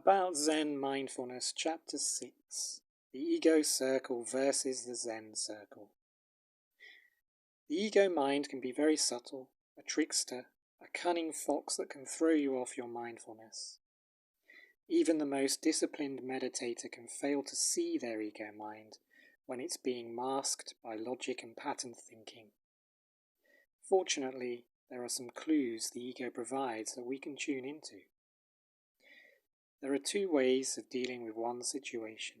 About Zen Mindfulness, Chapter 6, The Ego Circle versus the Zen Circle. The ego mind can be very subtle, a trickster, a cunning fox that can throw you off your mindfulness. Even the most disciplined meditator can fail to see their ego mind when it's being masked by logic and pattern thinking. Fortunately, there are some clues the ego provides that we can tune into. There are two ways of dealing with one situation.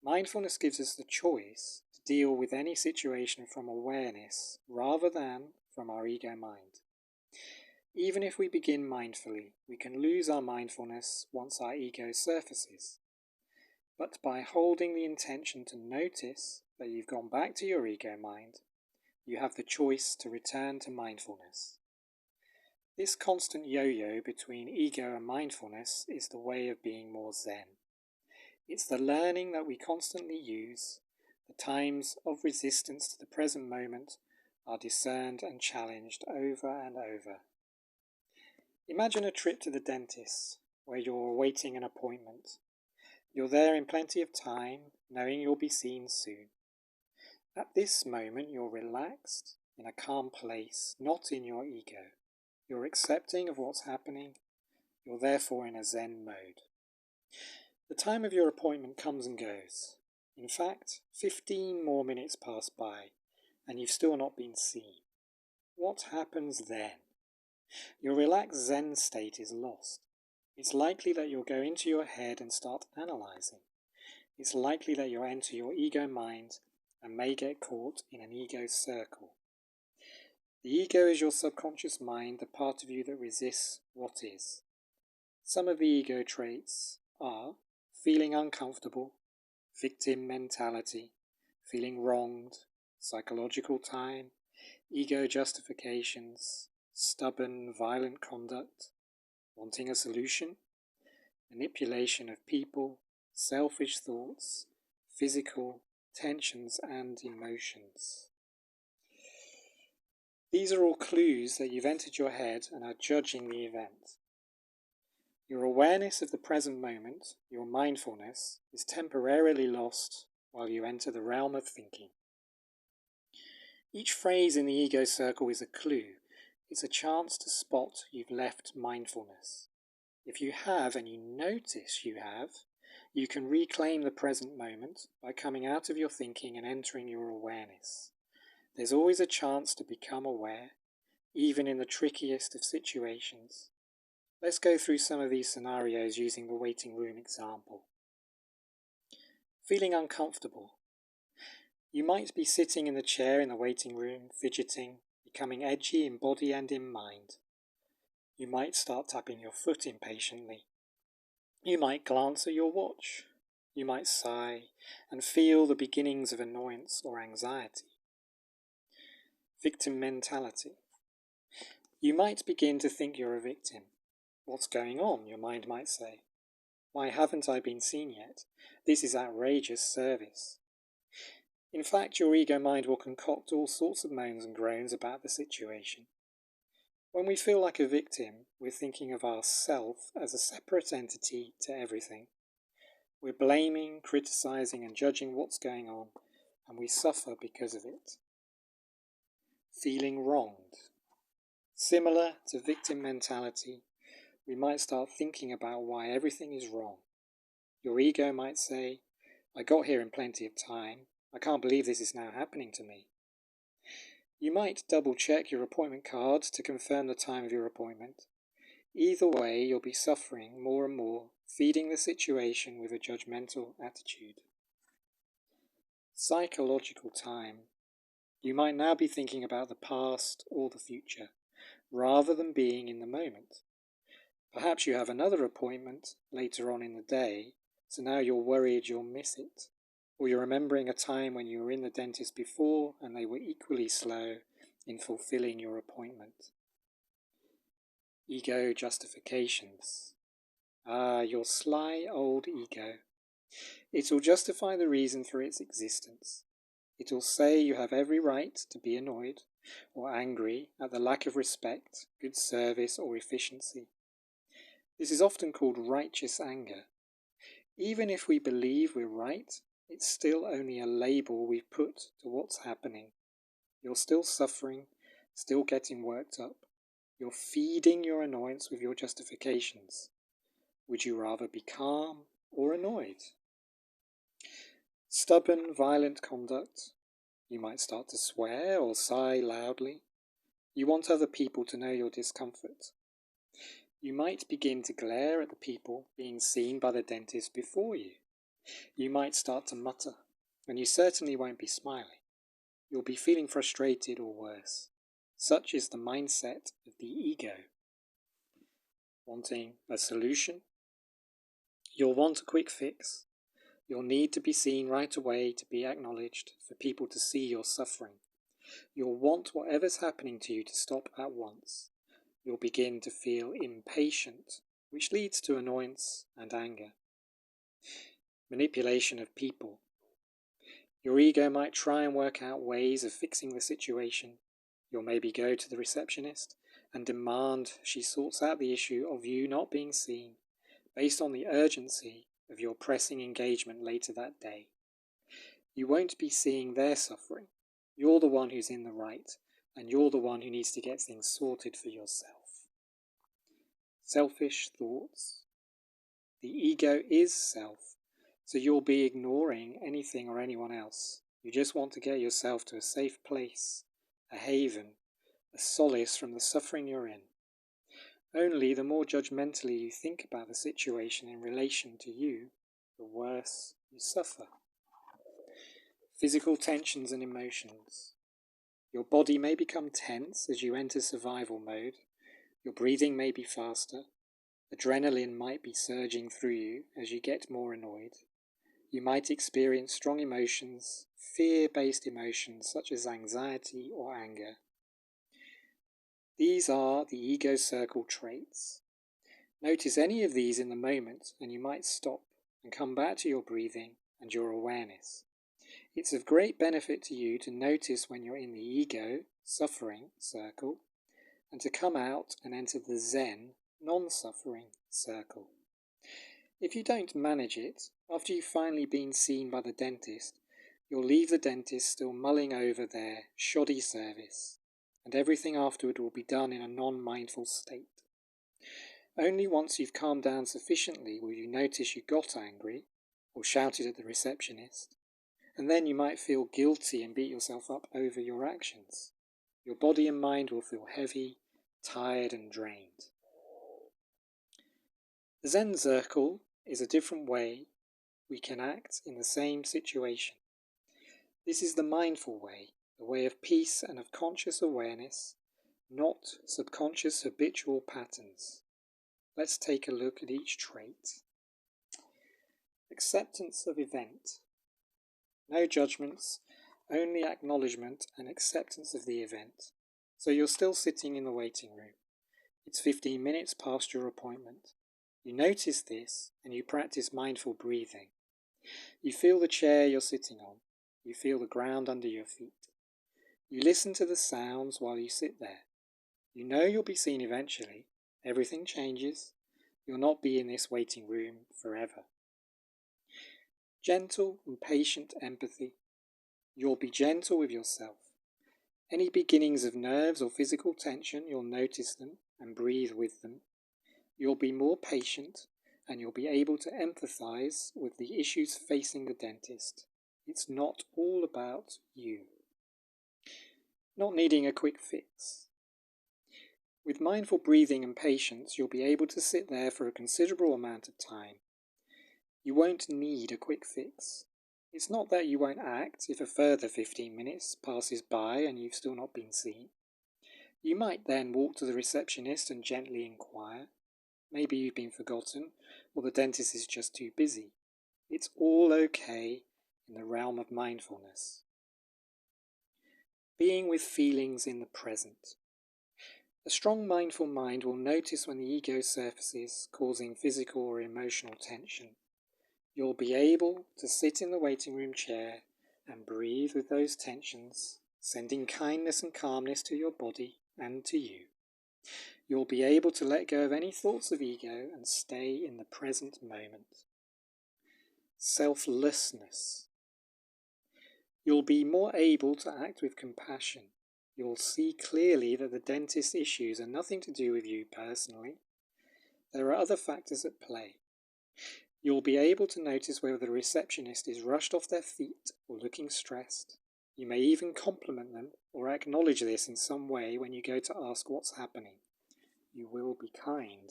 Mindfulness gives us the choice to deal with any situation from awareness rather than from our ego mind. Even if we begin mindfully, we can lose our mindfulness once our ego surfaces. But by holding the intention to notice that you've gone back to your ego mind, you have the choice to return to mindfulness. This constant yo-yo between ego and mindfulness is the way of being more Zen. It's the learning that we constantly use. The times of resistance to the present moment are discerned and challenged over and over. Imagine a trip to the dentist where you're awaiting an appointment. You're there in plenty of time, knowing you'll be seen soon. At this moment, you're relaxed, in a calm place, not in your ego. You're accepting of what's happening. You're therefore in a Zen mode. The time of your appointment comes and goes. In fact, 15 more minutes pass by, and you've still not been seen. What happens then? Your relaxed Zen state is lost. It's likely that you'll go into your head and start analysing. It's likely that you'll enter your ego mind and may get caught in an ego circle. The ego is your subconscious mind, the part of you that resists what is. Some of the ego traits are feeling uncomfortable, victim mentality, feeling wronged, psychological time, ego justifications, stubborn, violent conduct, wanting a solution, manipulation of people, selfish thoughts, physical tensions and emotions. These are all clues that you've entered your head and are judging the event. Your awareness of the present moment, your mindfulness, is temporarily lost while you enter the realm of thinking. Each phrase in the ego circle is a clue. It's a chance to spot you've left mindfulness. If you have, and you notice you have, you can reclaim the present moment by coming out of your thinking and entering your awareness. There's always a chance to become aware, even in the trickiest of situations. Let's go through some of these scenarios using the waiting room example. Feeling uncomfortable. You might be sitting in the chair in the waiting room, fidgeting, becoming edgy in body and in mind. You might start tapping your foot impatiently. You might glance at your watch. You might sigh and feel the beginnings of annoyance or anxiety. Victim mentality. You might begin to think you're a victim. What's going on, your mind might say. Why haven't I been seen yet? This is outrageous service. In fact, your ego mind will concoct all sorts of moans and groans about the situation. When we feel like a victim, we're thinking of ourself as a separate entity to everything. We're blaming, criticizing and judging what's going on, and we suffer because of it. Feeling wronged. Similar to victim mentality, we might start thinking about why everything is wrong. Your ego might say, I got here in plenty of time. I can't believe this is now happening to me. You might double check your appointment card to confirm the time of your appointment. Either way, you'll be suffering more and more, feeding the situation with a judgmental attitude. Psychological time. You might now be thinking about the past or the future, rather than being in the moment. Perhaps you have another appointment later on in the day, so now you're worried you'll miss it. Or you're remembering a time when you were in the dentist before and they were equally slow in fulfilling your appointment. Ego justifications. Your sly old ego. It'll justify the reason for its existence. It'll say you have every right to be annoyed or angry at the lack of respect, good service or efficiency. This is often called righteous anger. Even if we believe we're right, it's still only a label we've put to what's happening. You're still suffering, still getting worked up. You're feeding your annoyance with your justifications. Would you rather be calm or annoyed? Stubborn, violent conduct. You might start to swear or sigh loudly. You want other people to know your discomfort. You might begin to glare at the people being seen by the dentist before you. You might start to mutter, and you certainly won't be smiling. You'll be feeling frustrated or worse. Such is the mindset of the ego. Wanting a solution? You'll want a quick fix. You'll need to be seen right away, to be acknowledged, for people to see your suffering. You'll want whatever's happening to you to stop at once. You'll begin to feel impatient, which leads to annoyance and anger. Manipulation of people. Your ego might try and work out ways of fixing the situation. You'll maybe go to the receptionist and demand she sorts out the issue of you not being seen, based on the urgency of your pressing engagement later that day. You won't be seeing their suffering. You're the one who's in the right, and you're the one who needs to get things sorted for yourself. Selfish thoughts. The ego is self, so you'll be ignoring anything or anyone else. You just want to get yourself to a safe place, a haven, a solace from the suffering you're in. Only the more judgmentally you think about the situation in relation to you, the worse you suffer. Physical tensions and emotions. Your body may become tense as you enter survival mode. Your breathing may be faster. Adrenaline might be surging through you as you get more annoyed. You might experience strong emotions, fear-based emotions such as anxiety or anger. These are the ego circle traits. Notice any of these in the moment and you might stop and come back to your breathing and your awareness. It's of great benefit to you to notice when you're in the ego, suffering circle, and to come out and enter the Zen, non-suffering circle. If you don't manage it, after you've finally been seen by the dentist, you'll leave the dentist still mulling over their shoddy service, and everything afterward will be done in a non-mindful state. Only once you've calmed down sufficiently will you notice you got angry, or shouted at the receptionist, and then you might feel guilty and beat yourself up over your actions. Your body and mind will feel heavy, tired and drained. The Zen circle is a different way we can act in the same situation. This is the mindful way, the way of peace and of conscious awareness, not subconscious habitual patterns. Let's take a look at each trait. Acceptance of event. No judgments, only acknowledgement and acceptance of the event. So you're still sitting in the waiting room. It's 15 minutes past your appointment. You notice this and you practice mindful breathing. You feel the chair you're sitting on. You feel the ground under your feet. You listen to the sounds while you sit there. You know you'll be seen eventually. Everything changes. You'll not be in this waiting room forever. Gentle and patient empathy. You'll be gentle with yourself. Any beginnings of nerves or physical tension, you'll notice them and breathe with them. You'll be more patient and you'll be able to empathize with the issues facing the dentist. It's not all about you. Not needing a quick fix. With mindful breathing and patience, you'll be able to sit there for a considerable amount of time. You won't need a quick fix. It's not that you won't act if a further 15 minutes passes by and you've still not been seen. You might then walk to the receptionist and gently inquire. Maybe you've been forgotten, or the dentist is just too busy. It's all okay in the realm of mindfulness. Being with feelings in the present. A strong mindful mind will notice when the ego surfaces, causing physical or emotional tension. You'll be able to sit in the waiting room chair and breathe with those tensions, sending kindness and calmness to your body and to you. You'll be able to let go of any thoughts of ego and stay in the present moment. Selflessness. You'll be more able to act with compassion. You'll see clearly that the dentist's issues are nothing to do with you personally. There are other factors at play. You'll be able to notice whether the receptionist is rushed off their feet or looking stressed. You may even compliment them or acknowledge this in some way when you go to ask what's happening. You will be kind.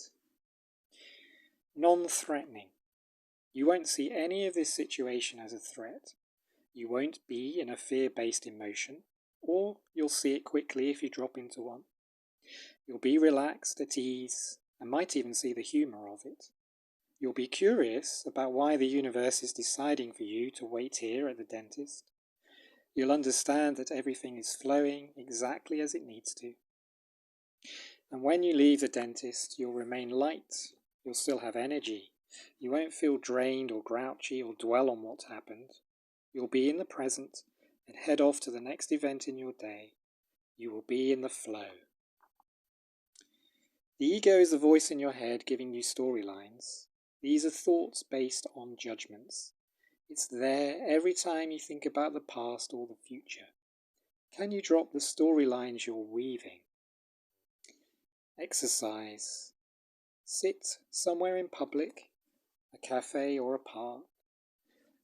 Non-threatening. You won't see any of this situation as a threat. You won't be in a fear-based emotion, or you'll see it quickly if you drop into one. You'll be relaxed, at ease, and might even see the humour of it. You'll be curious about why the universe is deciding for you to wait here at the dentist. You'll understand that everything is flowing exactly as it needs to. And when you leave the dentist, you'll remain light. You'll still have energy. You won't feel drained or grouchy or dwell on what happened. You'll be in the present and head off to the next event in your day. You will be in the flow. The ego is the voice in your head giving you storylines. These are thoughts based on judgments. It's there every time you think about the past or the future. Can you drop the storylines you're weaving? Exercise. Sit somewhere in public, a cafe or a park.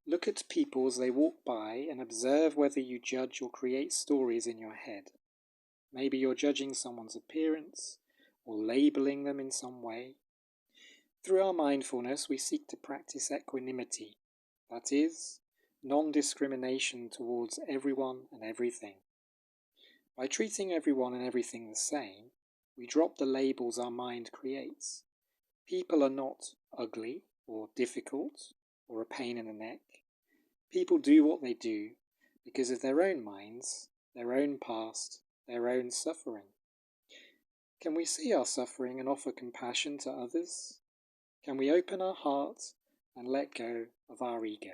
Look at people as they walk by and observe whether you judge or create stories in your head. Maybe you're judging someone's appearance or labeling them in some way. Through our mindfulness, we seek to practice equanimity, that is, non-discrimination towards everyone and everything. By treating everyone and everything the same, we drop the labels our mind creates. People are not ugly or difficult or a pain in the neck. People do what they do because of their own minds, their own past, their own suffering. Can we see our suffering and offer compassion to others? Can we open our hearts and let go of our ego?